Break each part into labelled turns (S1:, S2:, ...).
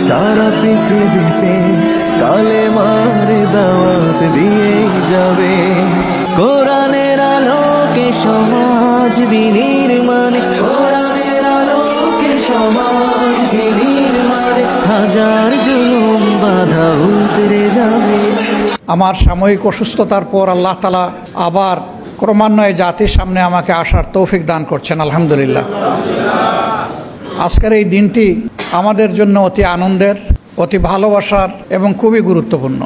S1: সারা পৃথিবীতে কালেমার দাওয়াত দিয়ে যাবে। কোরআনের আলোকে সমাজ বিনির্মাণে, কোরআনের আলোকে সমাজ বিনির্মাণে হাজার জুলুম বাধা উতরে যাবে।
S2: আমার সাময়িক অসুস্থতার পর আল্লাহ তাআলা আবার ক্রমান্বয়ে জাতির সামনে আমাকে আসার তৌফিক দান করছেন, আলহামদুলিল্লাহ। আজকের এই দিনটি আমাদের জন্য অতি আনন্দের, অতি ভালোবাসার এবং খুবই গুরুত্বপূর্ণ।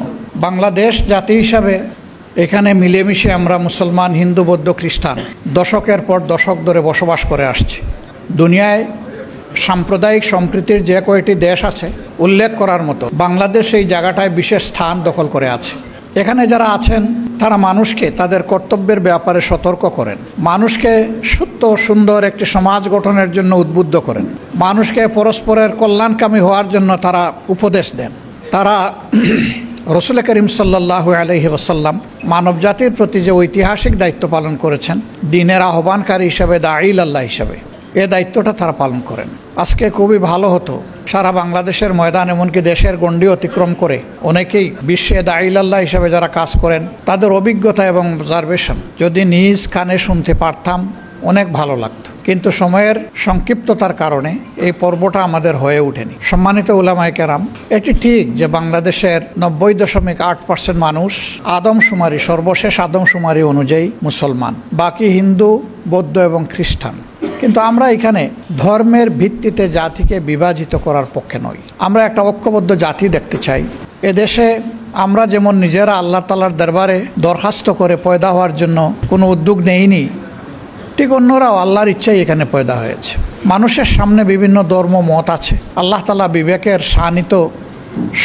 S2: বাংলাদেশ জাতি হিসাবে এখানে মিলেমিশে আমরা মুসলমান, হিন্দু, বৌদ্ধ, খ্রিস্টান দশকের পর দশক ধরে বসবাস করে আসছি। দুনিয়ায় সাম্প্রদায়িক সম্প্রীতির যে কয়টি দেশ আছে উল্লেখ করার মতো বাংলাদেশ এই জায়গাটায় বিশেষ স্থান দখল করে আছে। এখানে যারা আছেন তারা মানুষকে তাদের কর্তব্যের ব্যাপারে সতর্ক করেন, মানুষকে সুস্থ সুন্দর একটি সমাজ গঠনের জন্য উদ্বুদ্ধ করেন, মানুষকে পরস্পরের কল্যাণকামী হওয়ার জন্য তারা উপদেশ দেন। তারা রসুল করিম সাল্লাল্লাহু আলাইহি ওয়াসাল্লাম মানব জাতির প্রতি যে ঐতিহাসিক দায়িত্ব পালন করেছেন, দ্বীনের আহ্বানকারী হিসাবে, দাঈল আল্লাহ হিসাবে, এ দায়িত্বটা তারা পালন করেন। আজকে খুবই ভালো হতো সারা বাংলাদেশের ময়দান, এমনকি দেশের গণ্ডি অতিক্রম করে অনেকেই বিশ্বে দাঈল আল্লাহ হিসাবে যারা কাজ করেন তাদের অভিজ্ঞতা এবং অবজারভেশন যদি নিজ কানে শুনতে পারতাম অনেক ভালো লাগতো। কিন্তু সময়ের সংক্ষিপ্ততার কারণে এই পর্বটা আমাদের হয়ে ওঠেনি। সম্মানিত উলামায়ে কেরাম, এটি ঠিক যে বাংলাদেশের 90.8% মানুষ আদমশুমারি, সর্বশেষ আদমশুমারি অনুযায়ী মুসলমান, বাকি হিন্দু, বৌদ্ধ এবং খ্রিস্টান। কিন্তু আমরা এখানে ধর্মের ভিত্তিতে জাতিকে বিভাজিত করার পক্ষে নই। আমরা একটা ঐক্যবদ্ধ জাতি দেখতে চাই। এদেশে আমরা যেমন নিজেরা আল্লাহ তাআলার দরবারে দরখাস্ত করে পয়দা হওয়ার জন্য কোনো উদ্যোগ নেইনি, ঠিক অন্যরাও আল্লাহর ইচ্ছাই এখানে পয়দা হয়েছে। মানুষের সামনে বিভিন্ন ধর্ম মত আছে। আল্লাহ তাআলা বিবেকের শানিত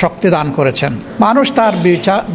S2: শক্তি দান করেছেন। মানুষ তার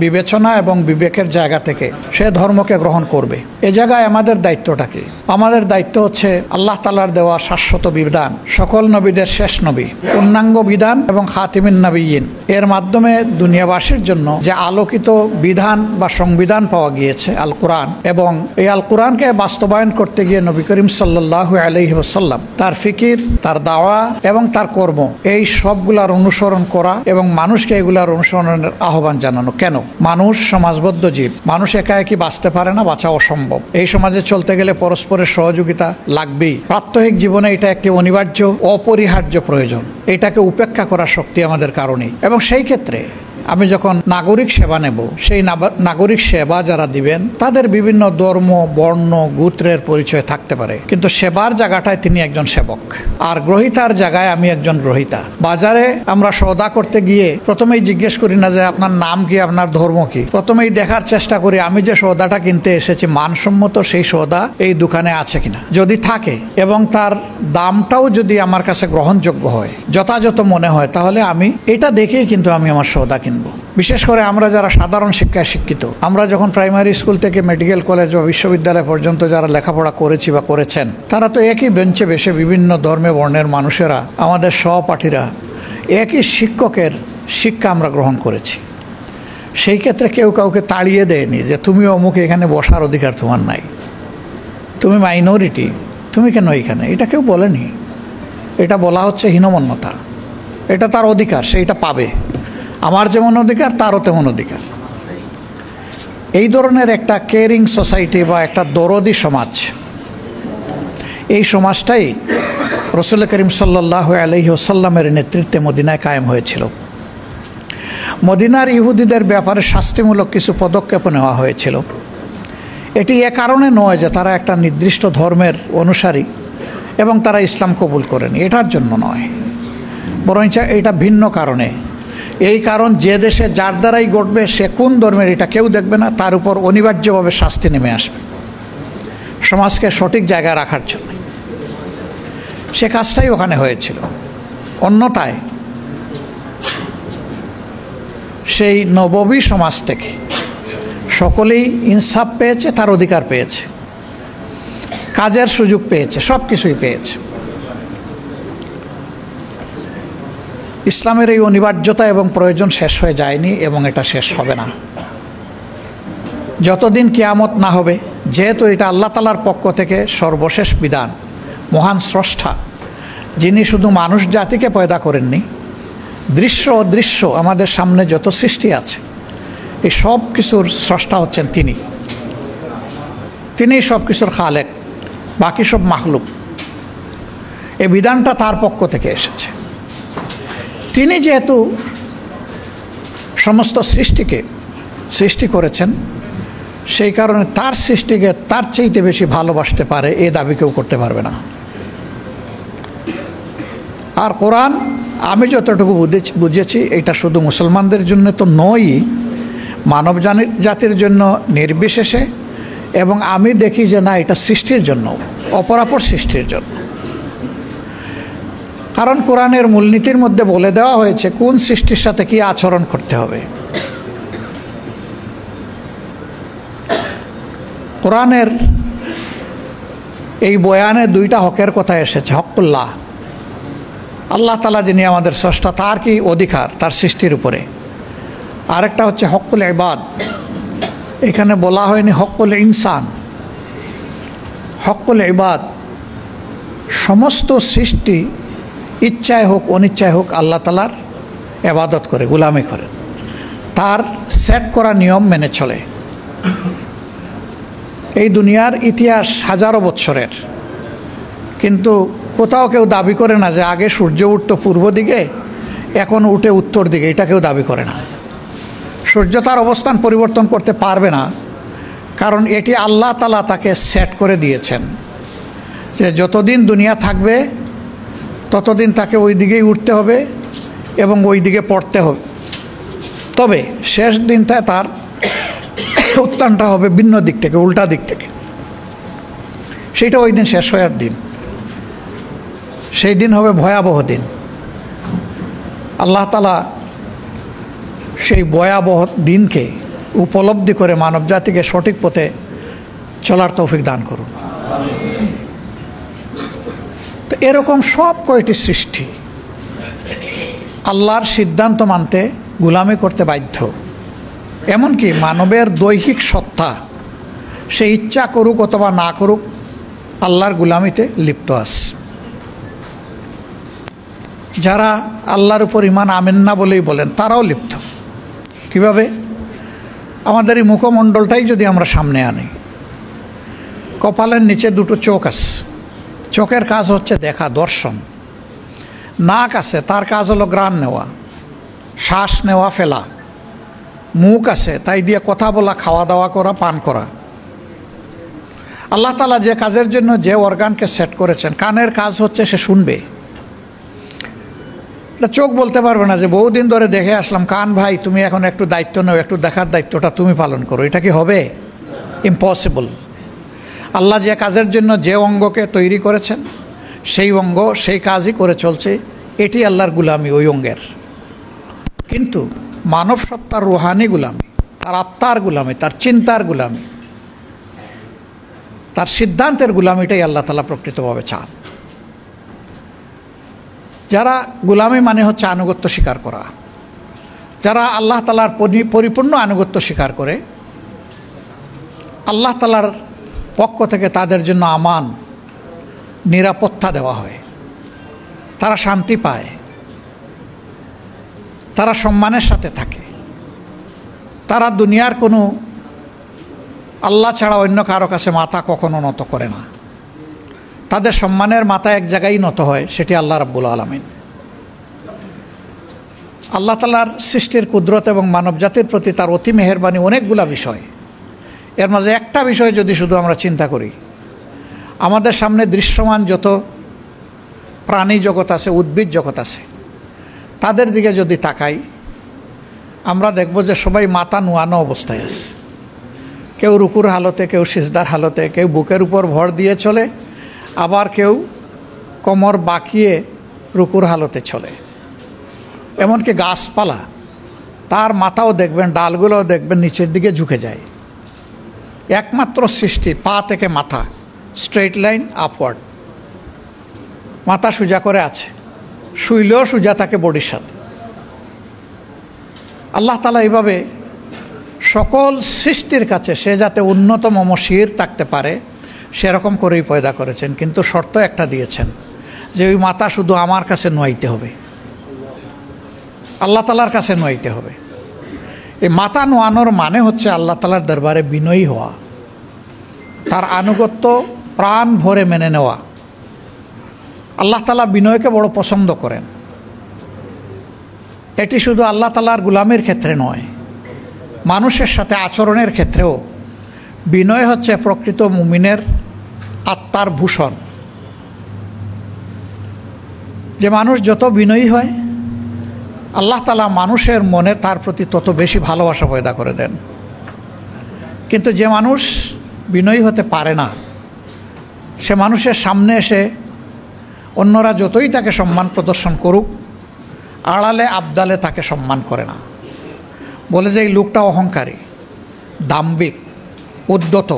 S2: বিবেচনা এবং বিবেকের জায়গা থেকে সে ধর্মকে গ্রহণ করবে। এ জায়গায় আমাদের দায়িত্বটা কি? আমাদের দায়িত্ব হচ্ছে আল্লাহ তাআলার দেওয়া শাশ্বত বিধান, সকল নবীদের শেষ নবী, পূর্ণাঙ্গ বিধান এবং খাতিমিন নবিয়্যিন, এর মাধ্যমে দুনিয়াবাসীর জন্য যে আলোকিত বিধান বা সংবিধান পাওয়া গিয়েছে আল কোরআন, এবং এই আল কোরআনকে বাস্তবায়ন করতে গিয়ে নবী করিম সাল্লাল্লাহু আলাইহি ওয়াসাল্লাম তার ফিকির, তার দাওয়া এবং তার কর্ম, এই সবগুলার অনুসরণ করা এবং মানুষকে এগুলার অনুসরণের আহ্বান জানানো। কেন? মানুষ সমাজবদ্ধ জীব, মানুষ একা একই বাঁচতে পারে না, বাঁচা অসম্ভব। এই সমাজে চলতে গেলে পরস্পরের সহযোগিতা লাগবেই। প্রাত্যহিক জীবনে এটা একটি অনিবার্য, অপরিহার্য প্রয়োজন। এটাকে উপেক্ষা করার শক্তি আমাদের কারণেই। এবং সেই ক্ষেত্রে আমি যখন নাগরিক সেবা নেব, সেই নাগরিক সেবা যারা দিবেন তাদের বিভিন্ন ধর্ম, বর্ণ, গোত্রের পরিচয় থাকতে পারে, কিন্তু সেবার জায়গাটায় তিনি একজন সেবক, আর গ্রহীতার জায়গায় আমি একজন গ্রহীতা। বাজারে আমরা সওদা করতে গিয়ে প্রথমেই জিজ্ঞেস করি না যে আপনার নাম কি, আপনার ধর্ম কি। প্রথমেই দেখার চেষ্টা করি আমি যে সওদাটা কিনতে এসেছি মানসম্মত সেই সওদা এই দোকানে আছে কিনা। যদি থাকে এবং তার দামটাও যদি আমার কাছে গ্রহণযোগ্য হয়, যথাযথ মনে হয়, তাহলে আমি এটা দেখেই কিন্তু আমি আমার সওদা কিনব। বিশেষ করে আমরা যারা সাধারণ শিক্ষায় শিক্ষিত, আমরা যখন প্রাইমারি স্কুল থেকে মেডিকেল কলেজ বা বিশ্ববিদ্যালয় পর্যন্ত যারা লেখাপড়া করেছি বা করেছেন, তারা তো একই বেঞ্চে বসে বিভিন্ন ধর্মে বর্ণের মানুষেরা, আমাদের সহপাঠীরা, একই শিক্ষকের শিক্ষা আমরা গ্রহণ করেছি। সেই ক্ষেত্রে কেউ কাউকে তাড়িয়ে দেয়নি যে তুমি অমুক, এখানে বসার অধিকার তোমার নাই, তুমি মাইনরিটি, তুমি কেন এখানে, এটা কেউ বলেনি। এটা বলা হচ্ছে হীনমন্যতা। এটা তার অধিকার, সে এটা পাবে। আমার যেমন অধিকার তারও তেমন অধিকার। এই ধরনের একটা কেয়ারিং সোসাইটি বা একটা দরদি সমাজ, এই সমাজটাই রসুল করিম সাল্লাল্লাহু আলাইহি ওয়াসাল্লামের নেতৃত্বে মদিনায় কায়েম হয়েছিল। মদিনার ইহুদিদের ব্যাপারে শাস্তিমূলক কিছু পদক্ষেপ নেওয়া হয়েছিল। এটি এ কারণে নয় যে তারা একটা নির্দিষ্ট ধর্মের অনুসারী এবং তারা ইসলাম কবুল করেনি, এটার জন্য নয়, বরং এটা ভিন্ন কারণে। এই কারণ যে দেশে যার দ্বারাই ঘটবে সে কোন ধর্মের এটা কেউ দেখবে না, তার উপর অনিবার্যভাবে শাস্তি নেমে আসবে সমাজকে সঠিক জায়গায় রাখার জন্য। সে কাজটাই ওখানে হয়েছিল। অন্যথায় সেই নববী সমাজ থেকে সকলেই ইনসাফ পেয়েছে, তার অধিকার পেয়েছে, কাজের সুযোগ পেয়েছে, সব কিছুই পেয়েছে। ইসলামের এই অনিবার্যতা এবং প্রয়োজন শেষ হয়ে যায়নি এবং এটা শেষ হবে না যতদিন কিয়ামত না হবে, যেহেতু এটা আল্লাহ তাআলার পক্ষ থেকে সর্বশেষ বিধান। মহান স্রষ্টা যিনি শুধু মানুষ জাতিকে পয়দা করেননি, দৃশ্য অদৃশ্য আমাদের সামনে যত সৃষ্টি আছে এই সব কিছুর স্রষ্টা হচ্ছেন তিনি সব কিছুর খালেক, বাকি সব মাখলুক। এই বিধানটা তার পক্ষ থেকে এসেছে। তিনি যেহেতু সমস্ত সৃষ্টিকে সৃষ্টি করেছেন, সেই কারণে তার সৃষ্টিকে তার চাইতে বেশি ভালোবাসতে পারে এ দাবি কেউ করতে পারবে না। আর কোরআন আমি যতটুকু বুঝেছি এটা শুধু মুসলমানদের জন্য তো নয়, মানব জাতির জন্য নির্বিশেষে, এবং আমি দেখি যে না, এটা সৃষ্টির জন্য, অপরাপর সৃষ্টির জন্য। কারণ কোরআনের মূলনীতির মধ্যে বলে দেওয়া হয়েছে কোন সৃষ্টির সাথে কি আচরণ করতে হবে। কোরআনের এই বয়ানে দুইটা হকের কথা এসেছে। হকুল্লাহ, আল্লাহ তাআলা যিনি আমাদের স্রষ্টা, তার কি অধিকার তার সৃষ্টির উপরে। আরেকটা হচ্ছে হকুল ইবাদ। এখানে বলা হয়নি হকুল ইনসান, হকুল ইবাদ। সমস্ত সৃষ্টি ইচ্ছায় হোক অনিচ্ছায় হোক আল্লাহ তাআলার ইবাদত করে, গোলামি করে, তার সেট করা নিয়ম মেনে চলে। এই দুনিয়ার ইতিহাস হাজারো বৎসরের, কিন্তু কোথাও কেউ দাবি করে না যে আগে সূর্য উঠত পূর্ব দিকে, এখন উঠে উত্তর দিকে, এটা কেউ দাবি করে না। সূর্য তার অবস্থান পরিবর্তন করতে পারবে না, কারণ এটি আল্লাহ তাআলা তাকে সেট করে দিয়েছেন যে যতদিন দুনিয়া থাকবে ততদিন তাকে ওই দিকেই উঠতে হবে এবং ওই দিকে পড়তে হবে। তবে শেষ দিনটায় তার উত্থানটা হবে ভিন্ন দিক থেকে, উল্টা দিক থেকে। সেইটা ওই দিন শেষ হওয়ার দিন, সেই দিন হবে ভয়াবহ দিন। আল্লাহ তাআলা সেই ভয়াবহ দিনকে উপলব্ধি করে মানব জাতিকে সঠিক পথে চলার তৌফিক দান করুন। তো এরকম সব কয়টি সৃষ্টি আল্লাহর সিদ্ধান্ত মানতে গোলামি করতে বাধ্য। এমনকি মানবের দৈহিক সত্তা, সে ইচ্ছা করুক অথবা না করুক, আল্লাহর গোলামিতে লিপ্ত আছে। যারা আল্লাহর উপর ঈমান আনেন না বলেই বলেন, তারাও লিপ্ত। কিভাবে? আমাদের এই মুখমণ্ডলটাই যদি আমরা সামনে আনি, কপালের নিচে দুটো চোখ আছে, চোখের কাজ হচ্ছে দেখা, দর্শন। নাক আছে, তার কাজ হলো ঘ্রাণ নেওয়া, শ্বাস নেওয়া ফেলা। মুখ আছে, তাই দিয়ে কথা বলা, খাওয়া দাওয়া করা, পান করা। আল্লাহ তাআলা যে কাজের জন্য যে অর্গানকে সেট করেছেন, কানের কাজ হচ্ছে সে শুনবে। এটা চোখ বলতে পারবে না যে বহুদিন ধরে দেখে আসলাম, কান ভাই তুমি এখন একটু দায়িত্ব নাও, একটু দেখার দায়িত্বটা তুমি পালন করো। এটা কি হবে? ইম্পসিবল। আল্লাহ যে কাজের জন্য যে অঙ্গকে তৈরি করেছেন, সেই অঙ্গ সেই কাজই করে চলছে। এটি আল্লাহর গুলামি, ওই অঙ্গের। কিন্তু মানব সত্তার রুহানি গুলামি, তার আত্মার গুলামি, তার চিন্তার গুলামি, তার সিদ্ধান্তের গুলামিটাই আল্লাহ তাআলা প্রকৃতভাবে চান। যারা গুলামি মানে হচ্ছে আনুগত্য স্বীকার করা, যারা আল্লাহ তাআলার পরিপূর্ণ আনুগত্য স্বীকার করে, আল্লাহ তাআলার পক্ষ থেকে তাদের জন্য আমান, নিরাপত্তা দেওয়া হয়, তারা শান্তি পায়, তারা সম্মানের সাথে থাকে, তারা দুনিয়ার কোনো আল্লাহ ছাড়া অন্য কারো কাছে মাথা কখনো নত করে না। তাদের সম্মানের মাথা এক জায়গায় নত হয়, সেটি আল্লাহ রাব্বুল আলামিন। আল্লাহ তাআলার সৃষ্টির কুদরত এবং মানব জাতির প্রতি তার অতি মেহেরবানি অনেকগুলা বিষয়। এর মাঝে একটা বিষয় যদি শুধু আমরা চিন্তা করি, আমাদের সামনে দৃশ্যমান যত প্রাণী জগৎ আছে, উদ্ভিদ জগৎ আছে, তাদের দিকে যদি তাকাই, আমরা দেখব যে সবাই মাথা নোয়ানো অবস্থায় আছে। কেউ রুকুর হালতে, কেউ সিজদার হালতে, কেউ বুকের উপর ভর দিয়ে চলে, আবার কেউ কোমর বাঁকিয়ে রুকুর হালতে চলে। এমনকি গাছপালা, তার মাথাও দেখবেন, ডালগুলোও দেখবেন নিচের দিকে ঝুঁকে যায়। একমাত্র সৃষ্টি পা থেকে মাথা স্ট্রেট লাইন আপওয়ার্ড, মাথা সোজা করে আছে, শুইলেও সোজা থাকে বডির সাথে। আল্লাহ তাআলা এইভাবে সকল সৃষ্টির কাছে সে যাতে উন্নতম শির থাকতে পারে সেরকম করেই পয়দা করেছেন। কিন্তু শর্ত একটা দিয়েছেন যে ওই মাথা শুধু আমার কাছে নোয়াইতে হবে। আল্লাহ তালার কাছে নোয়াইতে হবে। এই মাথা নোয়ানোর মানে হচ্ছে আল্লাহ তালার দরবারে বিনয়ী হওয়া, তার আনুগত্য প্রাণ ভরে মেনে নেওয়া। আল্লাহ তালা বিনয়কে বড় পছন্দ করেন। এটি শুধু আল্লাহ তালার গোলামের ক্ষেত্রে নয়, মানুষের সাথে আচরণের ক্ষেত্রেও বিনয় হচ্ছে প্রকৃত মুমিনের আত্মার ভূষণ। যে মানুষ যত বিনয়ী হয়, আল্লাহ তালা মানুষের মনে তার প্রতি তত বেশি ভালোবাসা পয়দা করে দেন। কিন্তু যে মানুষ বিনয়ী হতে পারে না, সে মানুষের সামনে এসে অন্যরা যতই তাকে সম্মান প্রদর্শন করুক, আড়ালে আবদালে তাকে সম্মান করে না, বলে যে এই লোকটা অহংকারী, দাম্ভিক, উদ্ধত।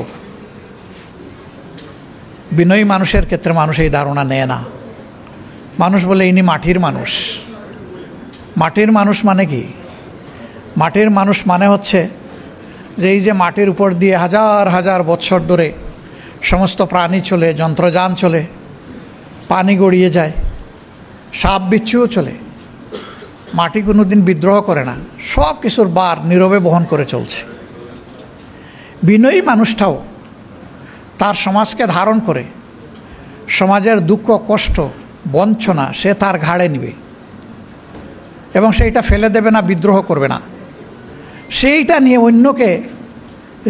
S2: বিনয়ী মানুষের ক্ষেত্রে মানুষ এই ধারণা নেয় না। মানুষ বলে ইনি মাটির মানুষ। মাটির মানুষ মানে কি? মাটির মানুষ মানে হচ্ছে যে এই যে মাটির উপর দিয়ে হাজার হাজার বৎসর ধরে সমস্ত প্রাণী চলে, যন্ত্রযান চলে, পানি গড়িয়ে যায়, সাপ বিচ্ছুও চলে, মাটি কোনো দিন বিদ্রোহ করে না, সব কিছুর বার নীরবে বহন করে চলছে। বিনয়ী মানুষটাও তার সমাজকে ধারণ করে সমাজের দুঃখ, কষ্ট, বঞ্চনা সে তার ঘাড়ে নিবে এবং সেইটা ফেলে দেবে না, বিদ্রোহ করবে না। সেইটা নিয়ে অন্যকে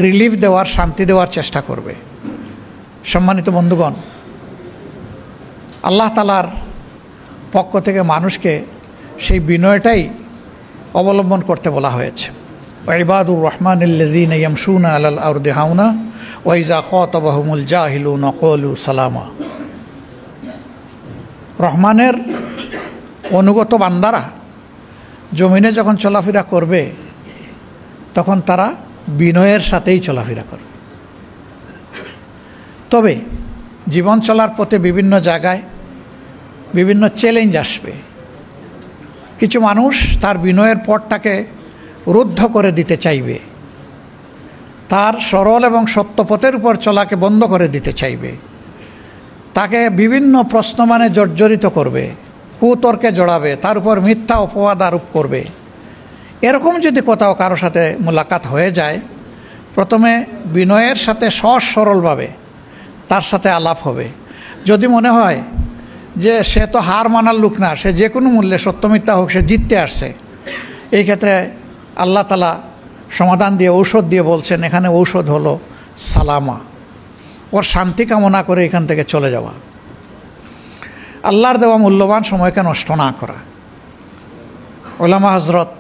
S2: রিলিফ দেওয়ার, শান্তি দেওয়ার চেষ্টা করবে। সম্মানিত বন্ধুগণ, আল্লাহ তালার পক্ষ থেকে মানুষকে সেই বিনয়টাই অবলম্বন করতে বলা হয়েছে। ইবাদুর রহমানিল্লাযীনা ইয়ামশুনা আলাল আরদি হাওনা ওয়া ইযা খাতাবাহুমুল জাহিলুনা ক্বালু সালামা। রহমানের অনুগত বান্দারা জমিনে যখন চলাফেরা করবে, তখন তারা বিনয়ের সাথেই চলাফেরা করবে। তবে জীবন চলার পথে বিভিন্ন জায়গায় বিভিন্ন চ্যালেঞ্জ আসবে। কিছু মানুষ তার বিনয়ের পথটাকে রুদ্ধ করে দিতে চাইবে, তার সরল এবং সত্য পথের উপর চলাকে বন্ধ করে দিতে চাইবে, তাকে বিভিন্ন প্রশ্নমানে জর্জরিত করবে, কুতর্কে জড়াবে, তার উপর মিথ্যা অপবাদ আরোপ করবে। এরকম যদি কোথাও কারো সাথে মোলাকাত হয়ে যায়, প্রথমে বিনয়ের সাথে সহজ সরলভাবে তার সাথে আলাপ হবে। যদি মনে হয় যে সে তো হার মানার লোক না, সে যে কোনো মূল্যে সত্য মিথ্যা হোক সে জিততে আসছে, এই ক্ষেত্রে আল্লাহ তালা সমাধান দিয়ে, ঔষধ দিয়ে বলছেন, এখানে ঔষধ হলো সালামা, ওর শান্তি কামনা করে এখান থেকে চলে যাওয়া, আল্লাহর দেওয়া মূল্যবান সময়কে নষ্ট না করা। ওলামা হজরত,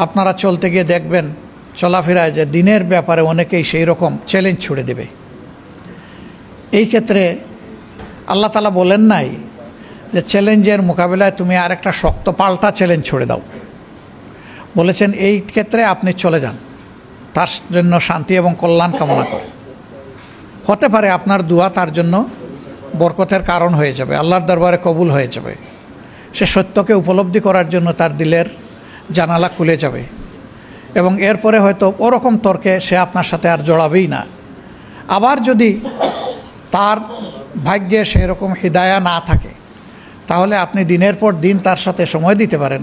S2: আপনারা চলতে গিয়ে দেখবেন চলাফেরায় যে দিনের ব্যাপারে অনেকেই সেই রকম চ্যালেঞ্জ ছুড়ে দেবে। এই ক্ষেত্রে আল্লাহ তালা বলেন নাই যে চ্যালেঞ্জের মোকাবিলায় তুমি আরেকটা শক্ত পাল্টা চ্যালেঞ্জ ছুড়ে দাও। বলেছেন এই ক্ষেত্রে আপনি চলে যান, তার জন্য শান্তি এবং কল্যাণ কামনা করে। হতে পারে আপনার দোয়া তার জন্য বরকতের কারণ হয়ে যাবে, আল্লাহর দরবারে কবুল হয়ে যাবে। সে সত্যকে উপলব্ধি করার জন্য তার দিলের জানালা খুলে যাবে এবং এরপরে হয়তো ওরকম তর্কে সে আপনার সাথে আর জড়াবেই না। আবার যদি তার ভাগ্যে সেরকম হিদায়া না থাকে, তাহলে আপনি দিনের পর দিন তার সাথে সময় দিতে পারেন,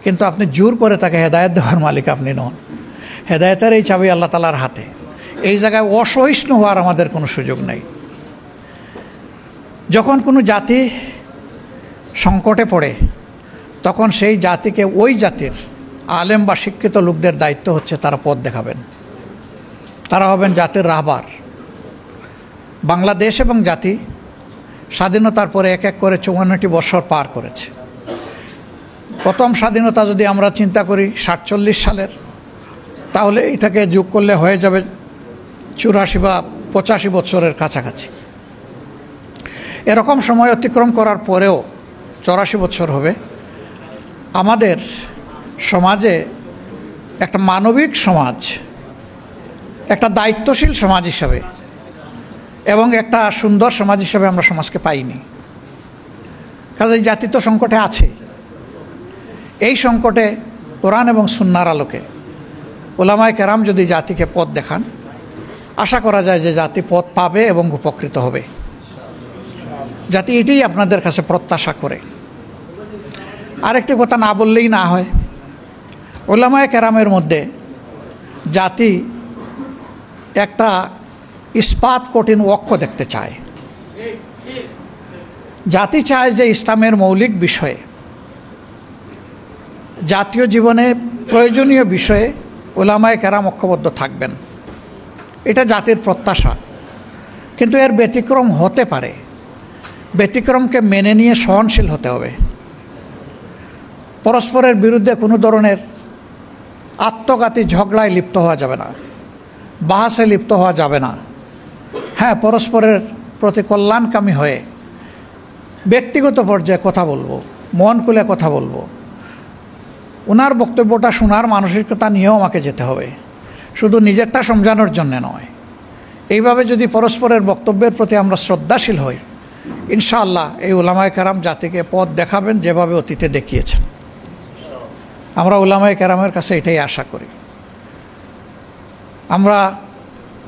S2: কিন্তু আপনি জোর করে তাকে হেদায়েত দেওয়ার মালিক আপনি নন। হেদায়েতের এই চাবি আল্লাহ তালার হাতে। এই জায়গায় অসহিষ্ণু হওয়ার আমাদের কোনো সুযোগ নেই। যখন কোনো জাতি সংকটে পড়ে, তখন সেই জাতিকে, ওই জাতির আলেম বা শিক্ষিত লোকদের দায়িত্ব হচ্ছে তারা পথ দেখাবেন, তারা হবেন জাতির রাহবার। বাংলাদেশ এবং জাতি স্বাধীনতার পরে এক এক করে 54টি বছর পার করেছে। প্রথম স্বাধীনতা যদি আমরা চিন্তা করি 47 সালের, তাহলে এটাকে যোগ করলে হয়ে যাবে 84 বা 85 বছরের কাছাকাছি। এরকম সময় অতিক্রম করার পরেও 84 বছর হবে। আমাদের সমাজে একটা মানবিক সমাজ, একটা দায়িত্বশীল সমাজ হিসাবে এবং একটা সুন্দর সমাজ হিসাবে আমরা সমাজকে পাইনি। কাজেই জাতি তো সংকটে আছে। এই সংকটে কোরআন এবং সুন্নাহর আলোকে ওলামায়ে কেরাম যদি জাতিকে পথ দেখান, আশা করা যায় যে জাতি পথ পাবে এবং উপকৃত হবে। জাতি এটাই আপনাদের কাছে প্রত্যাশা করে। আরেকটি কথা না বললেই না হয়, উলামায়ে কেরামের মধ্যে জাতি একটা ইস্পাত কঠিন অক্ষ দেখতে চায়। জাতি চায় যে ইসলামের মৌলিক বিষয়ে, জাতীয় জীবনে প্রয়োজনীয় বিষয়ে উলামায়ে কেরাম ঐক্যবদ্ধ থাকবেন, এটা জাতির প্রত্যাশা। কিন্তু এর ব্যতিক্রম হতে পারে, ব্যতিক্রমকে মেনে নিয়ে সহনশীল হতে হবে। পরস্পরের বিরুদ্ধে কোনো ধরনের আত্মঘাতী ঝগড়ায় লিপ্ত হওয়া যাবে না, বাহাসে লিপ্ত হওয়া যাবে না। হ্যাঁ, পরস্পরের প্রতি কল্যাণকামী হয়ে ব্যক্তিগত পর্যায়ে কথা বলবো, মন খুলে কথা বলবো। ওনার বক্তব্যটা শোনার মানসিকতা নিয়েও আমাকে যেতে হবে, শুধু নিজেরটা সমঝানোর জন্য নয়। এইভাবে যদি পরস্পরের বক্তব্যের প্রতি আমরা শ্রদ্ধাশীল হই, ইনশাআল্লাহ এই উলামায়ে কেরাম জাতিকে পথ দেখাবেন যেভাবে অতীতে দেখিয়েছেন। আমরা উলামায়ে কেরামের কাছে এটাই আশা করি। আমরা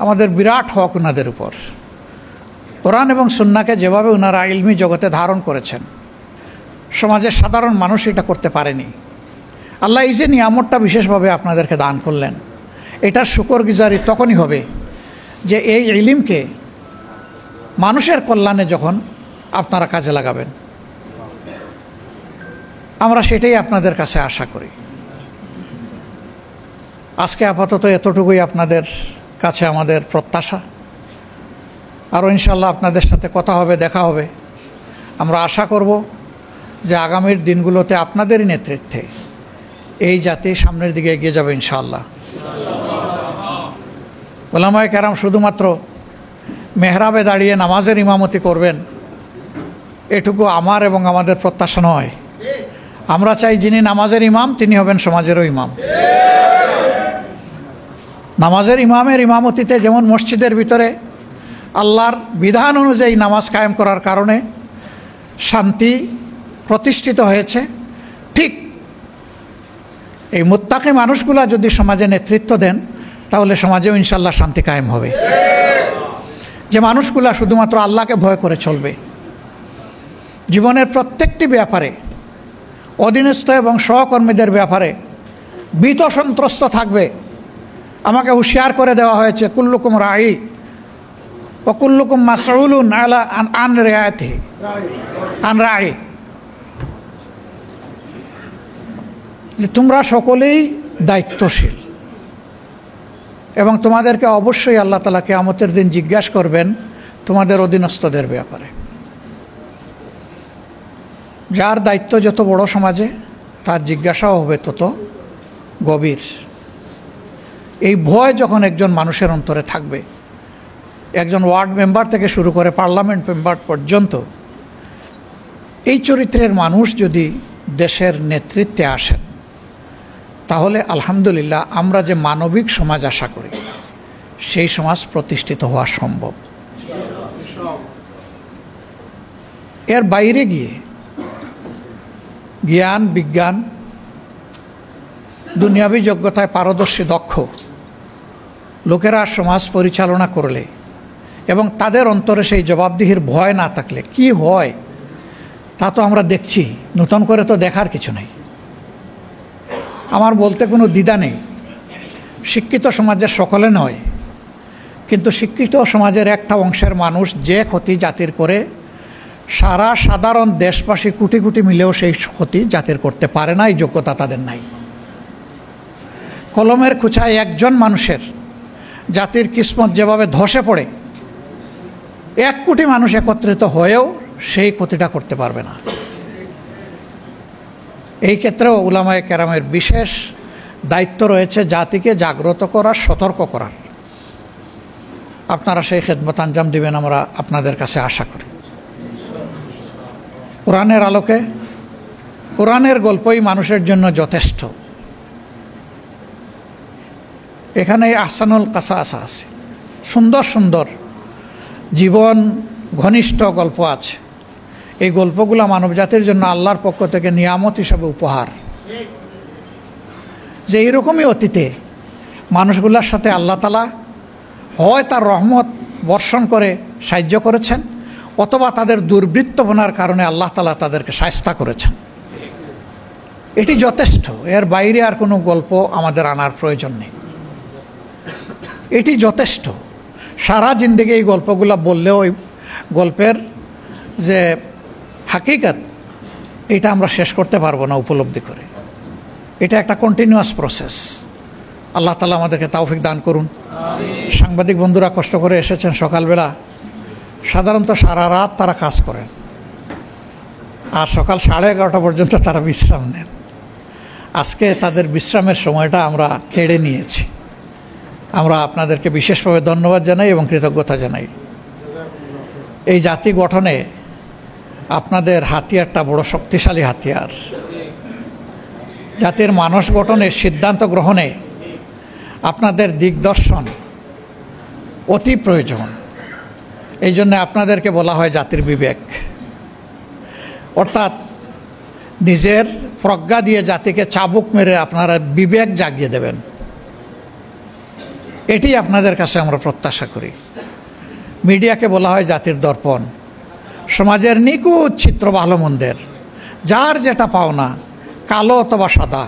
S2: আমাদের বিরাট হক ওনাদের উপর। কোরআন এবং সুন্নাহকে যেভাবে ওনারা ইলমি জগতে ধারণ করেছেন, সমাজের সাধারণ মানুষ এটা করতে পারেনি। আল্লাহ এই যে নিয়ামতটা বিশেষভাবে আপনাদেরকে দান করলেন, এটার শুকরগুজারি তখনই হবে যে এই ইলমকে মানুষের কল্যাণে যখন আপনারা কাজে লাগাবেন। আমরা সেটাই আপনাদের কাছে আশা করি। আজকে আপাতত এতটুকুই আপনাদের কাছে আমাদের প্রত্যাশা। আরও ইনশাল্লাহ আপনাদের সাথে কথা হবে, দেখা হবে। আমরা আশা করব যে আগামীর দিনগুলোতে আপনাদেরই নেতৃত্বে এই জাতি সামনের দিকে এগিয়ে যাবে ইনশাআল্লাহ। উলামায়ে কেরাম শুধুমাত্র মেহরাবে দাঁড়িয়ে নামাজের ইমামতি করবেন, এটুকু আমার এবং আমাদের প্রত্যাশা নয়। আমরা চাই যিনি নামাজের ইমাম তিনি হবেন সমাজেরও ইমাম। নামাজের ইমামের ইমামতিতে যেমন মসজিদের ভিতরে আল্লাহর বিধান অনুযায়ী নামাজ কায়েম করার কারণে শান্তি প্রতিষ্ঠিত হয়েছে, ঠিক এই মুত্তাকি মানুষগুলা যদি সমাজে নেতৃত্ব দেন তাহলে সমাজেও ইনশাল্লাহ শান্তি কায়েম হবে। যে মানুষগুলা শুধুমাত্র আল্লাহকে ভয় করে চলবে, জীবনের প্রত্যেকটি ব্যাপারে অধীনস্থ এবং সহকর্মীদের ব্যাপারে ভীত সন্ত্রস্ত থাকবে। আমাকে হুঁশিয়ার করে দেওয়া হয়েছে, কুল্লুকুম রাঈ ও কুল্লুকুম মাসউলুন আলা আন রিআয়াতিহি আন রাঈ, যে তোমরা সকলেই দায়িত্বশীল এবং তোমাদেরকে অবশ্যই আল্লাহ তাআলা কিয়ামতের দিন জিজ্ঞাসা করবেন তোমাদের অধীনস্থদের ব্যাপারে। যার দায়িত্ব যত বড় সমাজে, তার জিজ্ঞাসাও হবে তত গভীর। এই ভয় যখন একজন মানুষের অন্তরে থাকবে, একজন ওয়ার্ড মেম্বার থেকে শুরু করে পার্লামেন্ট মেম্বার পর্যন্ত, এই চরিত্রের মানুষ যদি দেশের নেতৃত্বে আসেন, তাহলে আলহামদুলিল্লাহ আমরা যে মানবিক সমাজ আশা করি সেই সমাজ প্রতিষ্ঠিত হওয়া সম্ভব। এর বাইরে গিয়ে জ্ঞান, বিজ্ঞান, দুনিয়াবী যোগ্যতায় পারদর্শী দক্ষ লোকেরা সমাজ পরিচালনা করলে এবং তাদের অন্তরে সেই জবাবদিহির ভয় না থাকলে কি হয় তা তো আমরা দেখছি, নতুন করে তো দেখার কিছু নেই। আমার বলতে কোনো দ্বিধা নেই, শিক্ষিত সমাজের সকলে নয়, কিন্তু শিক্ষিত সমাজের একটা অংশের মানুষ যে ক্ষতি জাতির করে, সারা সাধারণ দেশবাসী কোটি কোটি মিলেও সেই ক্ষতি জাতির করতে পারে না, এই যোগ্যতা তাদের নাই। কলমের খুঁচায় একজন মানুষের জাতির কিসমত যেভাবে ধসে পড়ে, 1 কোটি মানুষ একত্রিত হয়েও সেই ক্ষতিটা করতে পারবে না। এই ক্ষেত্রেও উলামায়ে কেরামের বিশেষ দায়িত্ব রয়েছে জাতিকে জাগ্রত করার, সতর্ক করার। আপনারা সেই খেদমত আঞ্জাম দিবেন আমরা আপনাদের কাছে আশা করি। কোরআনের আলোকে, কোরআনের গল্পই মানুষের জন্য যথেষ্ট। এখানে আহসানুল কাসাস আছে, সুন্দর সুন্দর জীবন ঘনিষ্ঠ গল্প আছে। এই গল্পগুলো মানবজাতির জন্য আল্লাহর পক্ষ থেকে নিয়ামত হিসাবে উপহার, যে এইরকমই অতীতে মানুষগুলোর সাথে আল্লাহ তাআলা হয় তার রহমত বর্ষণ করে সাহায্য করেছেন, অথবা তাদের দুর্বৃত্তপনার কারণে আল্লাহ তাআলা তাদেরকে শায়েস্তা করেছেন। এটি যথেষ্ট, এর বাইরে আর কোনো গল্প আমাদের আনার প্রয়োজন নেই। এটি যথেষ্ট। সারা জিন্দেগি এই গল্পগুলো বললেও ওই গল্পের যে হাকিকত এটা আমরা শেষ করতে পারবো না উপলব্ধি করে। এটা একটা কন্টিনিউয়াস প্রসেস। আল্লাহ তাআলা আমাদেরকে তৌফিক দান করুন। সাংবাদিক বন্ধুরা কষ্ট করে এসেছেন সকালবেলা, সাধারণত সারা রাত তারা কাজ করেন আর সকাল 11:30 পর্যন্ত তারা বিশ্রাম নেন। আজকে তাদের বিশ্রামের সময়টা আমরা কেড়ে নিয়েছি। আমরা আপনাদেরকে বিশেষভাবে ধন্যবাদ জানাই এবং কৃতজ্ঞতা জানাই। এই জাতি গঠনে আপনাদের হাতিয়ারটা বড় শক্তিশালী হাতিয়ার। জাতির মানুষ গঠনের সিদ্ধান্ত গ্রহণে আপনাদের দিগদর্শন অতি প্রয়োজন। এই জন্য আপনাদেরকে বলা হয় জাতির বিবেক, অর্থাৎ নিজের প্রজ্ঞা দিয়ে জাতিকে চাবুক মেরে আপনারা বিবেক জাগিয়ে দেবেন। এটি আপনাদের কাছে আমরা প্রত্যাশা করি। মিডিয়াকে বলা হয় জাতির দর্পণ। সমাজের নিখুঁত চিত্র ভালো মন্দের, যার যেটা পাওনা, কালো অথবা সাদা,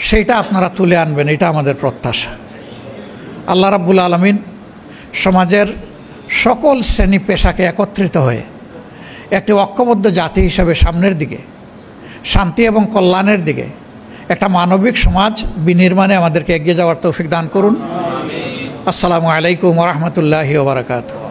S2: সেইটা আপনারা তুলে আনবেন, এটা আমাদের প্রত্যাশা। আল্লাহ রাব্বুল আলামিন সমাজের সকল শ্রেণী পেশাকে একত্রিত হয়ে একটি ঐক্যবদ্ধ জাতি হিসাবে সামনের দিকে শান্তি এবং কল্যাণের দিকে একটা মানবিক সমাজ বিনির্মাণে আমাদেরকে এগিয়ে যাওয়ার তৌফিক দান করুন। আসসালামু আলাইকুম ওয়া রাহমাতুল্লাহি ওয়া বারাকাতুহু।